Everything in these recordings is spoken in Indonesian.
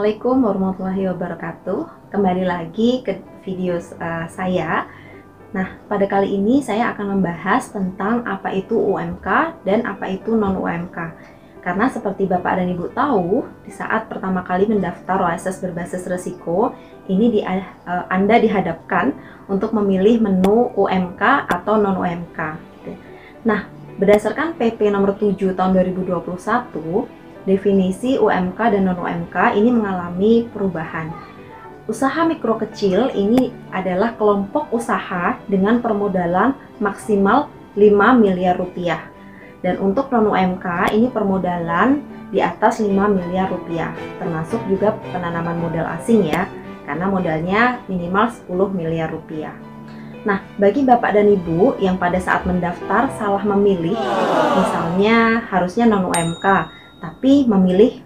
Assalamualaikum warahmatullahi wabarakatuh. Kembali lagi ke video saya. Nah, pada kali ini saya akan membahas tentang apa itu UMK dan apa itu non-UMK. Karena seperti Bapak dan Ibu tahu, di saat pertama kali mendaftar OSS berbasis resiko, ini Anda dihadapkan untuk memilih menu UMK atau non-UMK. Nah, berdasarkan PP nomor 7 tahun 2021, definisi UMK dan non-UMK ini mengalami perubahan. Usaha mikro kecil ini adalah kelompok usaha dengan permodalan maksimal 5 miliar rupiah. Dan untuk non-UMK ini permodalan di atas 5 miliar rupiah, termasuk juga penanaman modal asing ya, karena modalnya minimal 10 miliar rupiah. Nah, bagi Bapak dan Ibu yang pada saat mendaftar salah memilih, misalnya harusnya non-UMK, tapi memilih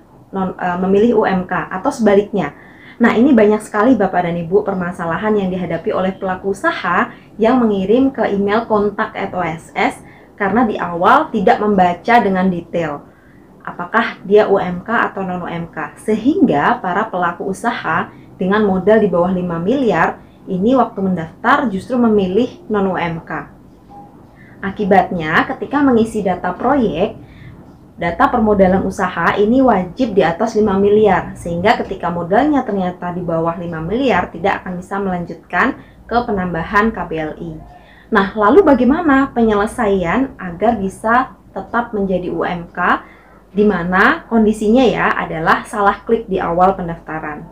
UMK atau sebaliknya. Nah, ini banyak sekali Bapak dan Ibu permasalahan yang dihadapi oleh pelaku usaha yang mengirim ke email kontak@OSS karena di awal tidak membaca dengan detail apakah dia UMK atau non-UMK, sehingga para pelaku usaha dengan modal di bawah 5 miliar ini waktu mendaftar justru memilih non-UMK. Akibatnya ketika mengisi data proyek, data permodalan usaha ini wajib di atas 5 miliar, sehingga ketika modalnya ternyata di bawah 5 miliar tidak akan bisa melanjutkan ke penambahan KBLI. Nah, lalu bagaimana penyelesaian agar bisa tetap menjadi UMK, di mana kondisinya ya adalah salah klik di awal pendaftaran.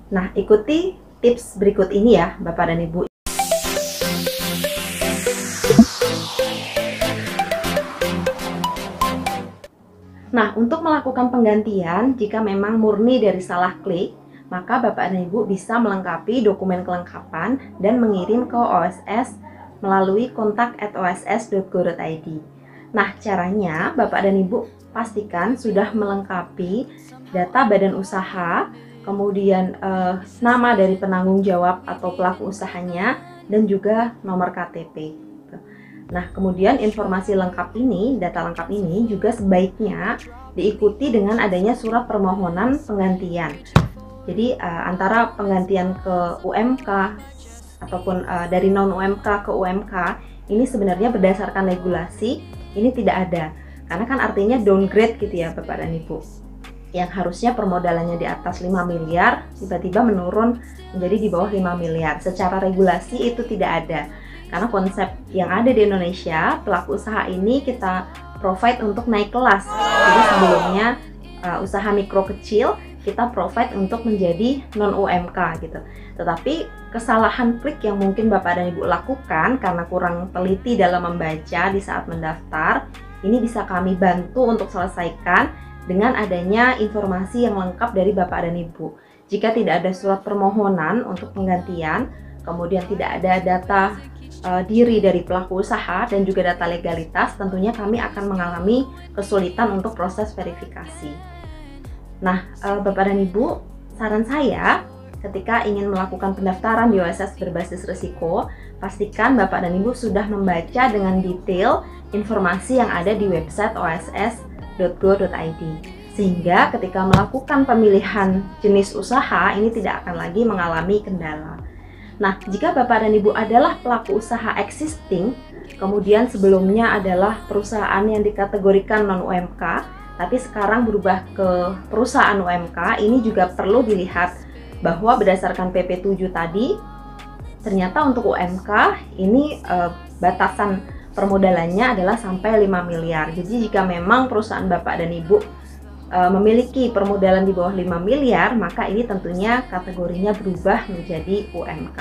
Nah, ikuti tips berikut ini ya Bapak dan Ibu. Nah, untuk melakukan penggantian, jika memang murni dari salah klik, maka Bapak dan Ibu bisa melengkapi dokumen kelengkapan dan mengirim ke OSS melalui kontak@oss.go.id. Nah, caranya Bapak dan Ibu pastikan sudah melengkapi data badan usaha, kemudian nama dari penanggung jawab atau pelaku usahanya, dan juga nomor KTP. Nah, kemudian informasi lengkap ini, data lengkap ini juga sebaiknya diikuti dengan adanya surat permohonan penggantian. Jadi antara penggantian ke UMK ataupun dari non-UMK ke UMK ini sebenarnya berdasarkan regulasi ini tidak ada. Karena kan artinya downgrade gitu ya Bapak dan Ibu. Yang harusnya permodalannya di atas 5 miliar tiba-tiba menurun menjadi di bawah 5 miliar. Secara regulasi itu tidak ada. Karena konsep yang ada di Indonesia, pelaku usaha ini kita provide untuk naik kelas. Jadi sebelumnya usaha mikro kecil kita provide untuk menjadi non-UMK gitu. Tetapi kesalahan klik yang mungkin Bapak dan Ibu lakukan karena kurang teliti dalam membaca di saat mendaftar, ini bisa kami bantu untuk selesaikan dengan adanya informasi yang lengkap dari Bapak dan Ibu. Jika tidak ada surat permohonan untuk penggantian, kemudian tidak ada data diri dari pelaku usaha dan juga data legalitas, tentunya kami akan mengalami kesulitan untuk proses verifikasi. Nah, Bapak dan Ibu, saran saya ketika ingin melakukan pendaftaran di OSS berbasis risiko, pastikan Bapak dan Ibu sudah membaca dengan detail informasi yang ada di website oss.go.id, sehingga ketika melakukan pemilihan jenis usaha ini tidak akan lagi mengalami kendala. Nah, jika Bapak dan Ibu adalah pelaku usaha existing, kemudian sebelumnya adalah perusahaan yang dikategorikan non-UMK, tapi sekarang berubah ke perusahaan UMK, ini juga perlu dilihat bahwa berdasarkan PP 7 tadi, ternyata untuk UMK ini batasan permodalannya adalah sampai 5 miliar. Jadi jika memang perusahaan Bapak dan Ibu memiliki permodalan di bawah 5 miliar, maka ini tentunya kategorinya berubah menjadi UMK.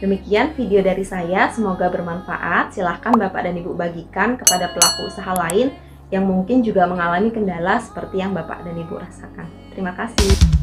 Demikian video dari saya, semoga bermanfaat. Silahkan Bapak dan Ibu bagikan kepada pelaku usaha lain yang mungkin juga mengalami kendala seperti yang Bapak dan Ibu rasakan. Terima kasih.